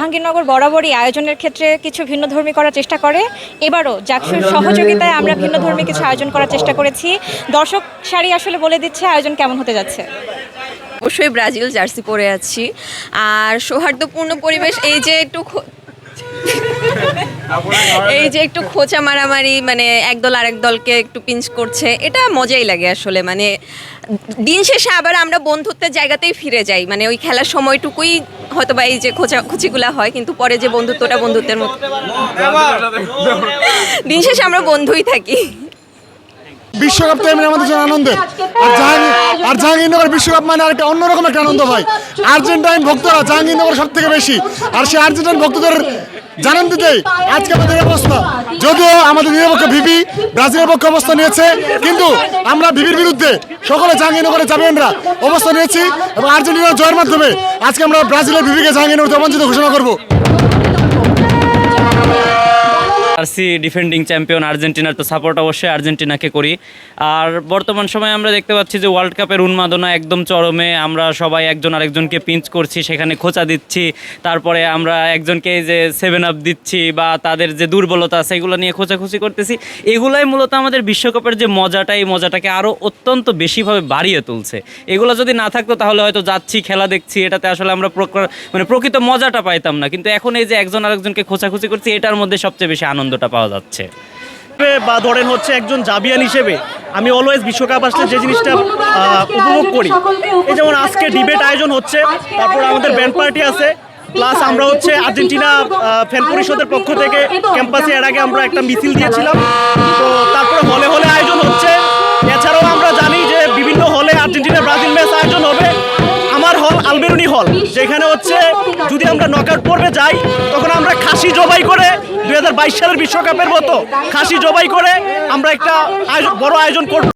জাহাঙ্গীরনগর বরাবরই আয়োজনের ক্ষেত্রে কিছু ভিন্নধর্মী করার চেষ্টা করে। এবারও জাকসুর সহযোগিতায় আমরা ভিন্নধর্মী কিছু আয়োজন করার চেষ্টা করেছি। দর্শক সারি আসলে বলে দিচ্ছে আয়োজন কেমন হতে যাচ্ছে। অবশ্যই ব্রাজিল জার্সি পরে আছি, আর সৌহার্দ্যপূর্ণ পরিবেশ। এই যে একটু খোঁচা মারামারি, মানে একদল আরেক দলকে একটু পিঞ্চ করছে, এটা মজাই লাগে আসলে। মানে দিন শেষে আবার আমরা বন্ধুত্বের জায়গাতেই ফিরে যাই, মানে ওই খেলার সময়টুকুই হয়তো বা এই যে খুচিগুলা হয়, কিন্তু পরে যে বন্ধুত্বটা বন্ধুত্বের মতো, দিন শেষে আমরা বন্ধুই থাকি। বিশ্বকাপ তো এমনি আমাদের জন্য আনন্দের, আর জাহাঙ্গীরনগর বিশ্বকাপ মানে আরেকটা অন্যরকম একটা আনন্দ ভাই। আর্জেন্টাইন ভক্তরা জাহাঙ্গীরনগর সব থেকে বেশি, আর সেই আর্জেন্টাইন ভক্তদের জানান দিতেই আজকে আমাদের অবস্থা। যদিও আমাদের নিরপেক্ষ ভিপি ব্রাজিলের পক্ষে অবস্থা নিয়েছে, কিন্তু আমরা ভিপির বিরুদ্ধে সকলে জাহাঙ্গীরনগরের চ্যাম্পিয়নরা অবস্থা নিয়েছি, এবং আর্জেন্টিনার জয়ের মাধ্যমে আজকে আমরা ব্রাজিলের ভিপিকে জাহাঙ্গীরনগর রোমাঞ্চিত ঘোষণা করবো। জার্সি ডিফেন্ডিং চ্যাম্পিয়ন আর্জেন্টিনার, তো সাপোর্ট অবশ্যই আর্জেন্টিনাকে করি। আর বর্তমান সময়ে আমরা দেখতে পাচ্ছি যে ওয়ার্ল্ড কাপের উন্মাদনা একদম চরমে। আমরা সবাই একজন আরেকজনকে পিঞ্চ করছি, সেখানে খোঁচা দিচ্ছি, তারপরে আমরা একজনকে যে 7 আপ দিচ্ছি বা তাদের যে দুর্বলতা সেগুলো নিয়ে খোঁচাখুচি করতেছি। এগুলাই মূলত আমাদের বিশ্বকাপের যে মজাটা, এই মজাটাকে আরও অত্যন্ত বেশিভাবে বাড়িয়ে তুলছে। এগুলো যদি না থাকতো তাহলে হয়তো যাচ্ছি খেলা দেখছি, এটাতে আসলে আমরা প্রকৃত মজাটা পাইতাম না। কিন্তু এখন এই যে একজন আরেকজনকে খোঁচাখুচি করছি, এটার মধ্যে সবচেয়ে বেশি আনন্দটা পাওয়া যাচ্ছে। বা ধরেন হচ্ছে একজন জাবিয়ান হিসেবে আমি অলওয়েজ বিশ্বকাপ আসলে যে জিনিসটা উপভোগ করি, এই যেমন আজকে ডিবেট আয়োজন হচ্ছে, তারপর আমাদের ব্যান্ড পার্টি আছে, প্লাস আমরা হচ্ছে আর্জেন্টিনা ফ্যান পরিষদের পক্ষ থেকে ক্যাম্পাসে এর আগে আমরা একটা মিছিল দিয়েছিলাম। তো তারপরে হলে হলে আয়োজন হচ্ছে। এছাড়াও আমরা জানি যে বিভিন্ন হলে আর্জেন্টিনা ব্রাজিল ম্যাচ আয়োজন হবে। আমার হল আলবেরুনি হল, যেখানে হচ্ছে যদি আমরা নকআউট পর্বে যাই তখন আমরা খাসি জবাই করে 2022 সালের বিশ্বকাপের মতো খাসি জবাই করে আমরা একটা বড় আয়োজন করব।